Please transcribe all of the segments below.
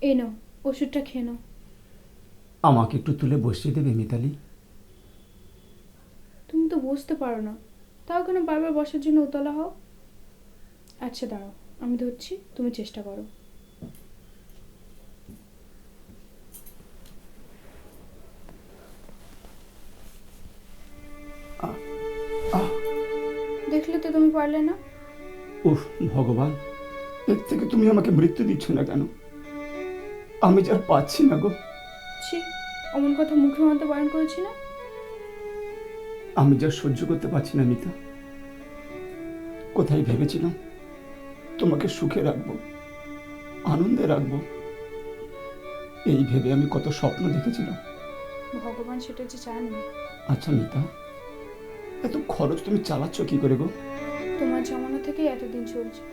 এই নাও, ওষুধটা খেয়ে নাও। আমাকে একটু তুলে বসিয়ে দেবে মিতালি? তুমি তো বসতে পারো না, তাও কেন বারবার বসার জন্য উতলা হও? আচ্ছা দাঁড়াও, আমি ধরছি, তুমি চেষ্টা করো। আহ, আহ, দেখলে তো তুমি পারলে না। উফ ভগবান, এর থেকে তুমি আমাকে মৃত্যু দিচ্ছ না কেন? আমি যার পাচ্ছি না গো। ছি, অমন কথা মুখে মানতে বারণ করেছি না। আমি যা সহ্য করতে পারছি না মিতা। কোথায় ভেবেছিলাম তোমাকে সুখে রাখবো, আনন্দে রাখবো, এই ভেবে আমি কত স্বপ্ন দেখেছিলাম। ভগবান সেটা যে চাননি। আচ্ছা মিতা, এত খরচ তুমি চালাচ্ছ কি করে গো? তোমার জমানো থেকেই এতদিন চলছে,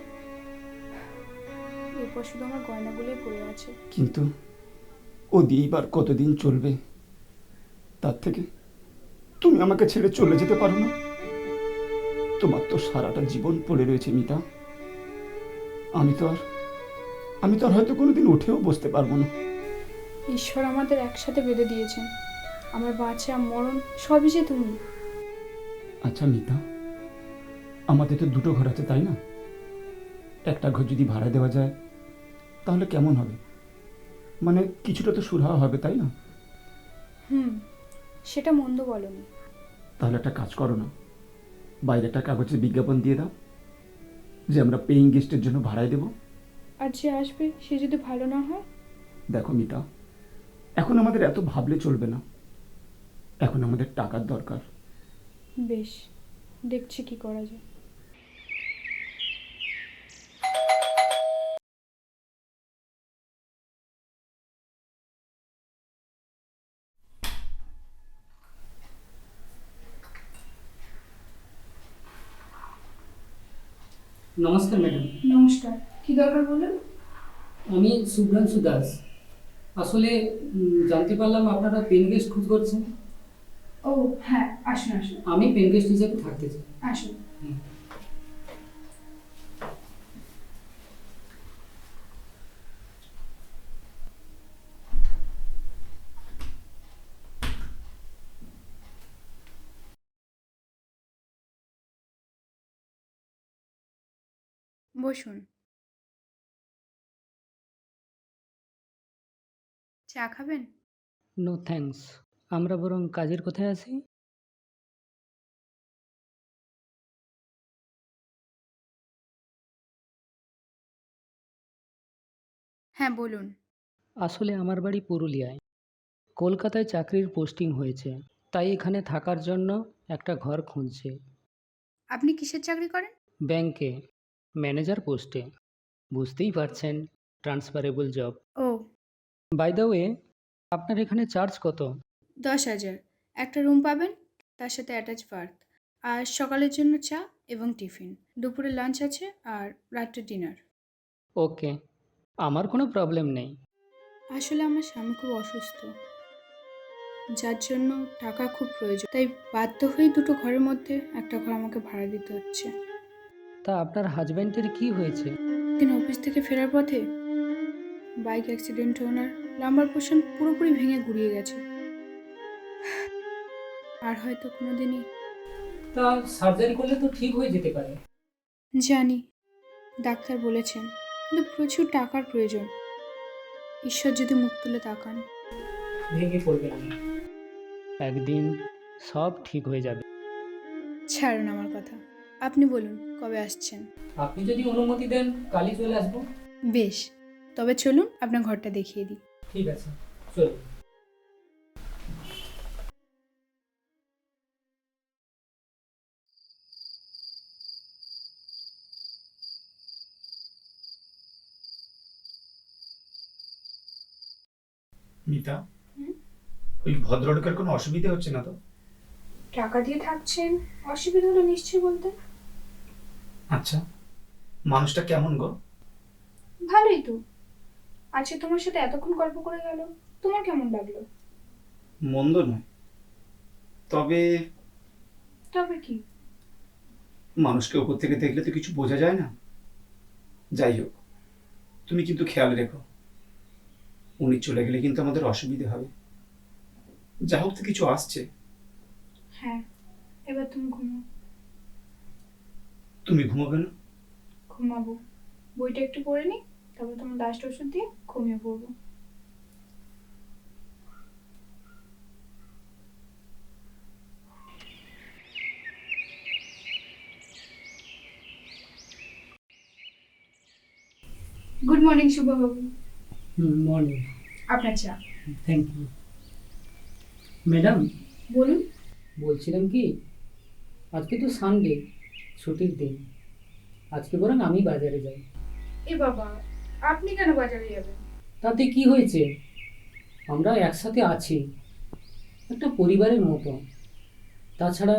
এরপর শুধু আমার গয়নাগুলোই পড়ে আছে। কিন্তু ও দিয়েই বার কতদিন চলবে? তার থেকে তুমি আমাকে ছেড়ে চলে যেতে পারো না? তোমার তো সারাটা জীবন পড়ে রয়েছে মিতা। আমি তো আর আমি তো আর হয়তো কোনোদিন উঠেও বসতে পারবো না। ঈশ্বর আমাদের একসাথে বেঁধে দিয়েছেন, আমার বাঁচা মরণ সবই যে তুমি। আচ্ছা মিতা, আমাদের তো দুটো ঘর আছে তাই না? একটা ঘর যদি ভাড়া দেওয়া যায় তাহলে কেমন হবে? মানে কিছুটা তো সুরাহা হবে তাই না? হুম, সেটা মন্দ বলনি। তাহলে একটা কাজ করো না, বাইরে একটা কাগজে বিজ্ঞাপন দিয়ে দাও যে আমরা পেইং গেস্টের জন্য ভাড়ায় দেবো। আর যে আসবে সে যদি ভালো না হয়? দেখো মিতা, এখন আমাদের এত ভাবলে চলবে না, এখন আমাদের টাকার দরকার। বেশ, দেখছি কি করা যায়। নমস্কার ম্যাডাম। নমস্কার, কি দরকার বলুন? আমি শুভ্রাংশু দাস। আসলে জানতে পারলাম আপনারা পেন গেস্ট খোঁজ করছেন। ও হ্যাঁ, আসুন আসুন আমি পেন গেস্ট হিসেবে থাকতে চাই। আসুন। হুম। বসুন। চা খাবেন? No thanks. আমরা বরং কাজের কথায় আসি। হ্যাঁ বলুন। আসলে আমার বাড়ি পুরুলিয়ায়। কলকাতায় চাকরির পোস্টিং হয়েছে, তাই এখানে থাকার জন্য একটা ঘর খুঁজছে। আপনি কিসের চাকরি করেন? ব্যাংকে ম্যানেজার পোস্টে। বুঝতেই পারছেন, ট্রান্সফারেবল জব। ও, বাই দ্য ওয়ে, আপনার এখানে চার্জ কত? 10,000। একটা রুম পাবেন, তার সাথে অ্যাটাচ বাথ। আর সকালের জন্য চা এবং টিফিন, দুপুরে লাঞ্চ আছে, আর রাত্রে ডিনার। ওকে, আমার কোনো প্রবলেম নেই। আসলে আমার স্বামী খুব অসুস্থ, যার জন্য টাকা খুব প্রয়োজন, তাই বাধ্য হয়েই দুটো ঘরের মধ্যে একটা ঘর আমাকে ভাড়া দিতে হচ্ছে। তা আপনার হাজব্যান্ডের কি হয়েছে? দিন অফিস থেকে ফেরার পথে বাইক অ্যাক্সিডেন্টে ওনার লাম্বার পোর্শন পুরোপুরি ভেঙে গুড়িয়ে গেছে। আর হয়তো কোনোদিনই। তা সার্জারি করলে তো ঠিক হয়ে যেতে পারে। জানি, ডাক্তার বলেছেন, কিন্তু প্রচুর টাকার প্রয়োজন। ঈশ্বর যদি মুখ তুলে তাকান। ভেঙে পড়বেন না, একদিন সব ঠিক হয়ে যাবে। ছাড়ুন আমার কথা, আপনি বলুন কবে আসছেন? আপনি যদি অনুমতি দেন কালই চলে আসবো। বেশ, তবে চলুন আপনার ঘরটা দেখিয়ে দিই। ঠিক আছে, চলুন। মিতা, হুম? ওই ভদ্রলোকের কোনো অসুবিধা হচ্ছে না তো? টাকা দিয়ে থাকছেন, অসুবিধা হলো নিশ্চয়ই বলতেন। আচ্ছা, মানুষটা কেমন গো? ভালোই তো। আজকে তোমার সাথে এতক্ষণ গল্প করে গেল, তোমার কেমন লাগলো? মন্দ নয়, তবে তবে কি? মানুষকে ওপর থেকে দেখলে তো কিছু বোঝা যায় না। যাই হোক, তুমি কিন্তু খেয়াল রেখো, উনি চলে গেলে কিন্তু আমাদের অসুবিধে হবে। যা হোক তো কিছু আসছে। হ্যাঁ, এবার তুমি ঘুমাও। তুমি ঘুমাবে না? ঘুমাবো, বইটা একটু পড়ে নি, তারপর তোমার লাস্ট ওষুধ দিয়ে ঘুমিয়ে পড়বো। গুড মর্নিং শুভবাবু, মর্নিং। আপনার চা। Thank you. ম্যাডাম, বলুন। বলছিলাম কি, আজকে তো সানডে, ছুটির দিন, আজকে বরং আমি বাজারে যাই। এ বাবা, আপনি কেন বাজারে যাবেন? তাতে কি হয়েছে, আমরা একসাথে আছি, একটা পরিবারের মতো। তাছাড়া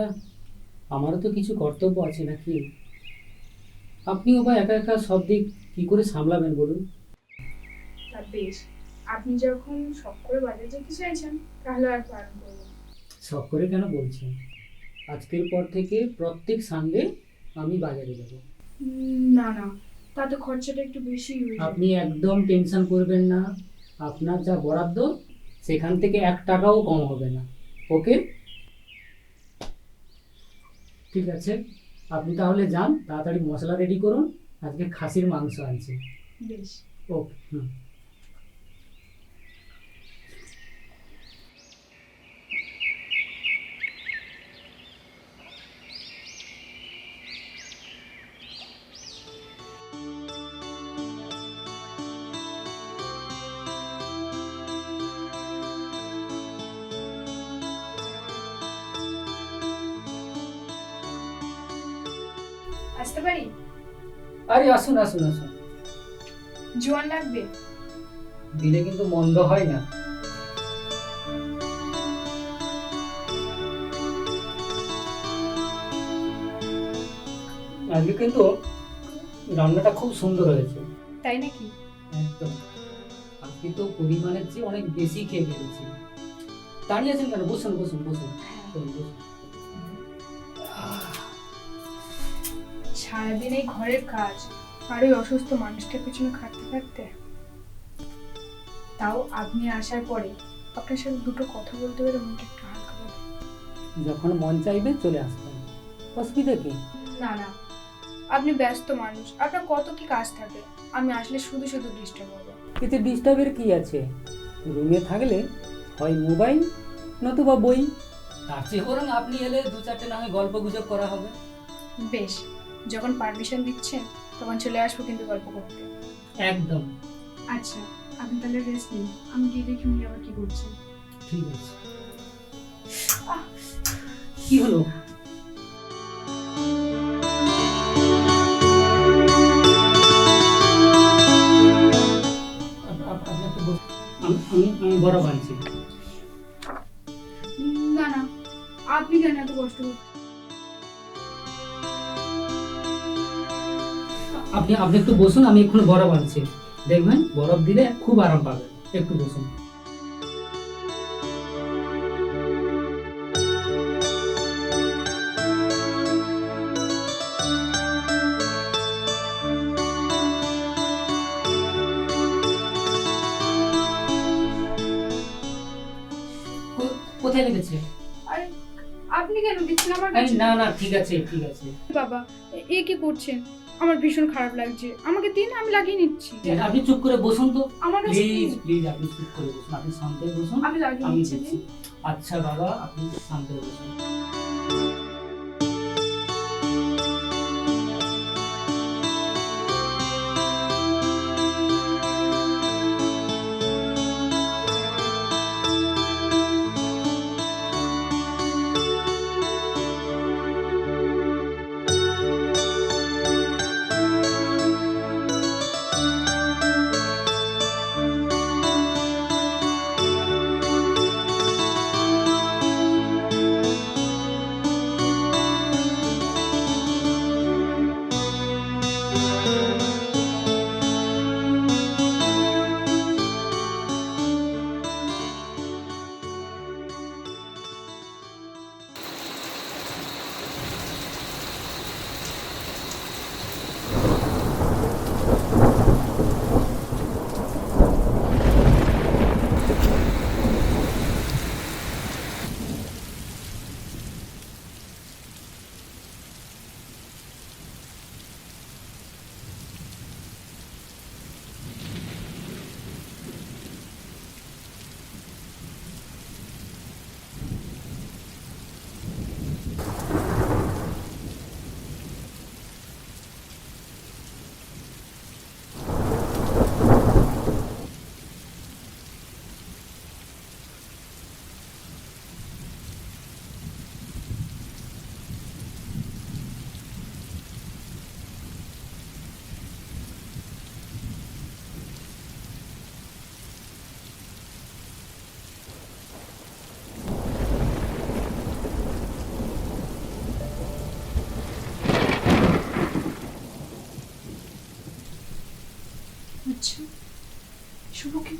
আমারও তো কিছু কর্তব্য আছে নাকি? আপনিও বা একা একা সব দিক কী করে সামলাবেন বলুন? তা বেশ, আপনি যখন শখ করে বাজারে যেতে চাইছেন তাহলে আর বারণ করবো না। শখ করে কেন বলছেন? আজকের পর থেকে প্রত্যেক সানডে আমি বাজারে যাব। না না, তাতে খরচাটা একটু বেশি হয়ে যাবে। আপনি একদম টেনশন করবেন না, আপনার যা বরাদ্দ সেখান থেকে 1 টাকাও কম হবে না। ওকে, ঠিক আছে, আপনি তাহলে যান, তাড়াতাড়ি মশলা রেডি করুন, আজকে খাসির মাংস আনছি। বেশ। ওকে, হুম। আসতে পারি? আরে আসুন আসুন আসুন, জোয়ান লাগবে? দিলে কিন্তু মন্দ হয় না। আজকে কিন্তু রান্নাটা খুব সুন্দর হয়েছে। তাই নাকি? একদম, আজকে তো পরিমাণের চেয়ে অনেক বেশি খেয়ে ফেলেছি। দাঁড়িয়ে আছেন কেন? বসুন বসুন বসুন, বসুন, বসুন। সারাদিন এই ঘরের কাজ আর ওই অসুস্থ মানুষটার পেছনে খাটতে খাটতে, তাও আপনি আসার পরে আপনার সাথে দুটো কথা বলতে পেরে মনটা একটু হালকা হবে। যখন মন চাইবে চলে আসবেন, অসুবিধা কি? না না, আপনি ব্যস্ত মানুষ, আপনার কত কি কাজ থাকে, আমি আসলে শুধু শুধু ডিস্টার্ব হবো। এতে ডিস্টার্বের কি আছে? রুমে থাকলে হয় মোবাইল নতুবা বই, তার চেয়ে বরং আপনি এলে 2-4টে না হয় গল্প গুজব করা হবে। বেশ, যখন পারমিশন দিচ্ছেন তখন চলে আসবো কিন্তু গল্প করতে। একদম। আচ্ছা, আপনি তাহলে রেস্ট নিন, আমি গিয়ে দেখি উনি আবার কি করছেন। ঠিক আছে। কি হলো? আপনি একটু বসুন। আমি বড় বানছি। না না, আপনি কেন এত কষ্ট করছেন? আপনি একটু বসুন, আমি এক্ষুনি বরফ আনছি। দেখবেন বরফ দিলে খুব আরাম পাবেন। একটু বসুন। কোথায় লেগেছে? আরে আপনি কেন দিচ্ছেন আমার আরে কাছে? না না, ঠিক আছে ঠিক আছে। বাবা, এ কি করছেন? আমার ভীষণ খারাপ লাগছে, আমাকে দিন, আমি লাগিয়ে নিচ্ছি। আপনি চুপ করে বসুন তো, আমার কাছে প্লিজ দিন। প্লিজ, আপনি চুপ করে বসুন, আপনি শান্ত হয়ে বসুন, আমি লাগিয়ে আমি নিচ্ছি। দিচ্ছি। আচ্ছা বাবা, আপনি শান্ত হয়ে বসুন।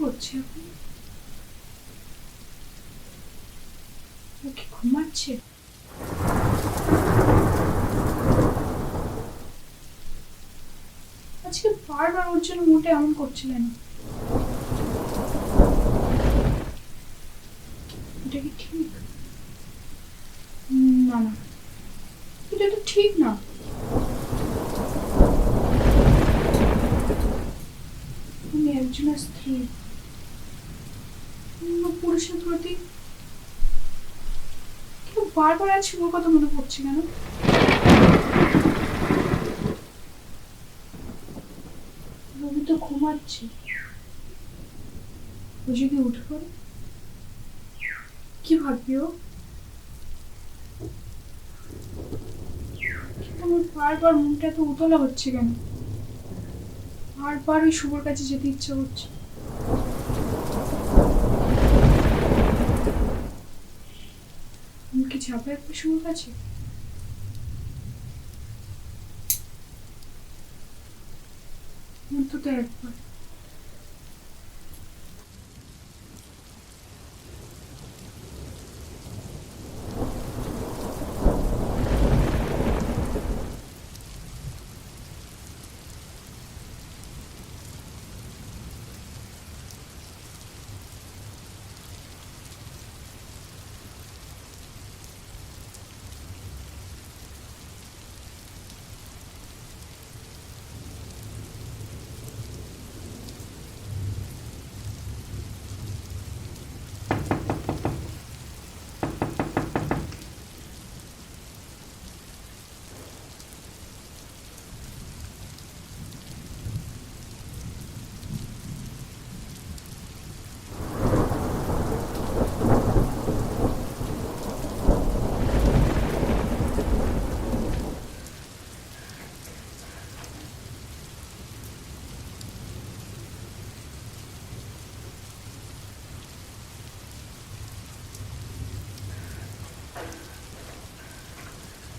করছে এখন? ও কি ঘুমাচ্ছে? আজকে বারবার ওর জন্য মোটে এমন করছিলেন। এটা কি ঠিক? না না, এটা তো ঠিক না। আমি একজনের স্ত্রী, অন্য পুরুষের প্রতি কেউ বারবার আছে ওর কথা মনে পড়ছে কেন? রবি তো ঘুমাচ্ছে, ও যদি উঠে পড়ে কি ভাববি ও? আমার বারবার মনটা এত উতলা হচ্ছে কেন? বারবার ওই শুভর কাছে যেতে ইচ্ছা করছে। আমি কি যাবো একবার শুভর কাছে? অন্তত একবার।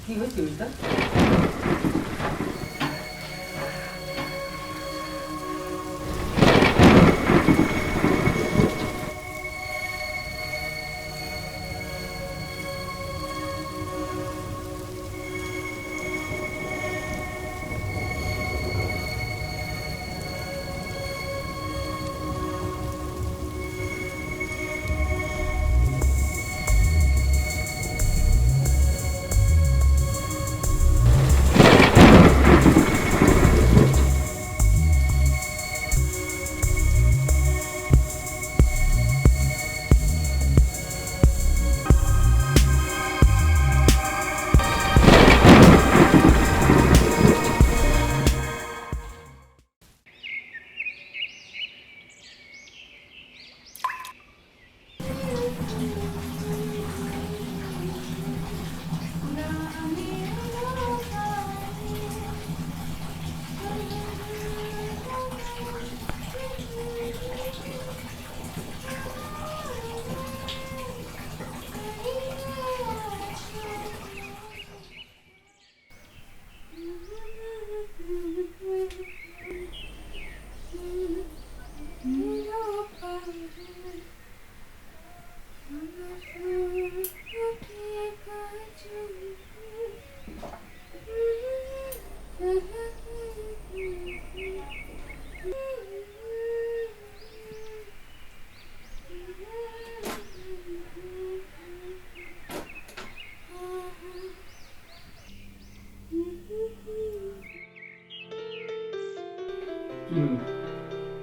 কি হয়েছে মিতা?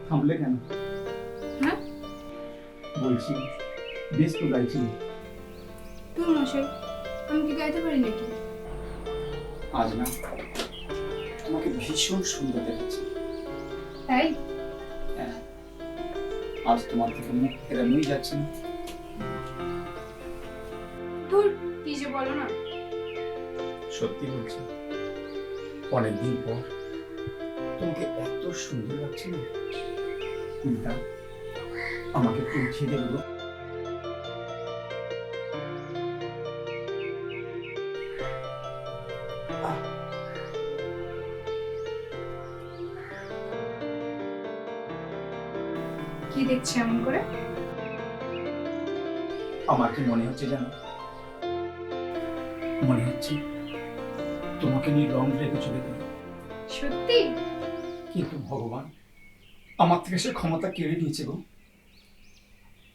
থামলে কেন? হ্যাঁ, বলছি বেশ তো গাইছি। তোর মশাই, আমি কি গাইতে পারি নাকি? আজ না তোমাকে ভীষণ সুন্দর দেখাচ্ছে। তাই? হ্যাঁ, আজ তোমার থেকে মুখ ফেরানোই যাচ্ছে না। তোর কি যে বলো না। সত্যি বলছি, অনেকদিন পর তোমাকে এত সুন্দর লাগছে না। মিতা, আমাকে একটু উঠিয়ে দেবে গো। কি দেখছে এমন করে? আমার কি মনে হচ্ছে জানো, মনে হচ্ছে তোমাকে নিয়ে লং ড্রাইভে চলে গেল। সত্যি? কিন্তু ভগবান আমার থেকে সে ক্ষমতা কেড়ে নিয়েছে গো।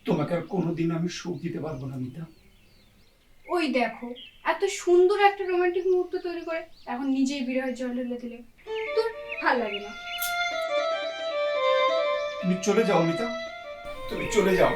তোমাকে আর কোনোদিন আমি সুখ দিতে পারবো না মিতা। ওই দেখো, এত সুন্দর একটা রোমান্টিক মুহূর্ত তৈরি করে এখন নিজেই বিরহের জল ঢেলে দিলে। তোর ভাল লাগে না? তুমি চলে যাও মিতা, তুমি চলে যাও।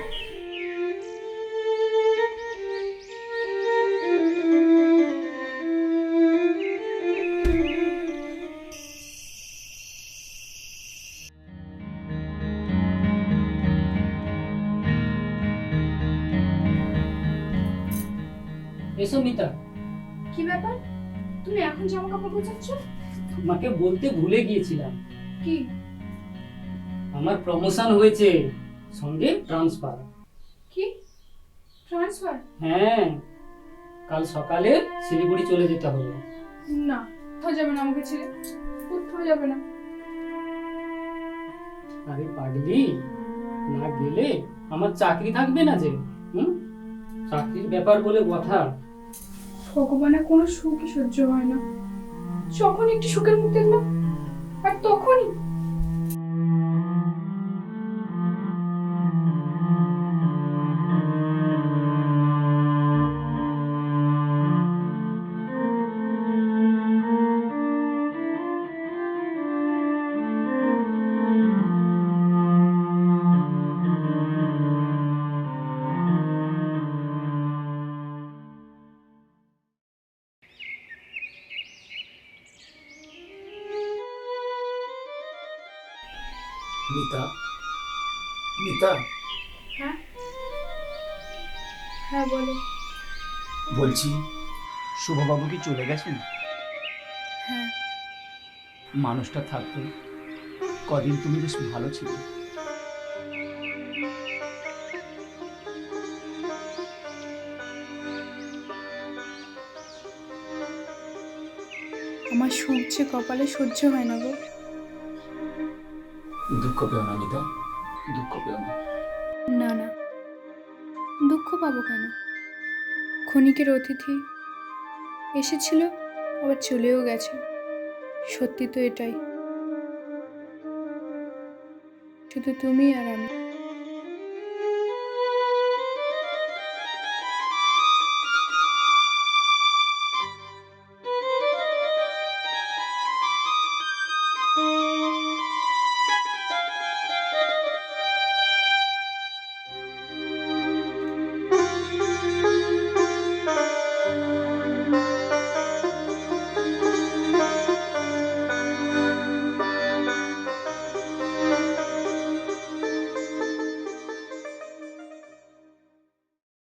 এসো মিতা। কি ব্যাপার, তুমি এখন জামা কাপড় গোছাচ্ছ? তোমাকে বলতে ভুলে গিয়েছিলাম, কি? আমার প্রমোশন হয়েছে, সঙ্গে ট্রান্সফার। কি ট্রান্সফার? হ্যাঁ, কাল সকালে শিলিগুড়ি চলে যেতে হবে। না, কোথাও যাবে না আমাকে ছেড়ে, কোথাও যাবে না। আরে পাগলি, না গেলে আমার চাকরি থাকবে না যে। চাকরির ব্যাপার বলে কথা। ভগবানের কোনো সুখই সহ্য হয় না, যখন একটু সুখের মুখ দেখলাম আর তখনই। মিতা, মিতা, হ্যাঁ হ্যাঁ বলো। বলছি শুভবাবু কি চলে গেছেন? হ্যাঁ। মানুষটা থাকতে কদিন তুমি বেশ ভালো ছিলে। আমার সুখ যে কপালে সহ্য হয় না গো। দুঃখ পেও না মিতা, দুঃখ পেও না। না না, দুঃখ পাবো কেন? ক্ষণিকের অতিথি এসেছিল, আবার চলেও গেছে। সত্যি তো এটাই, শুধু তুমি আর আমি।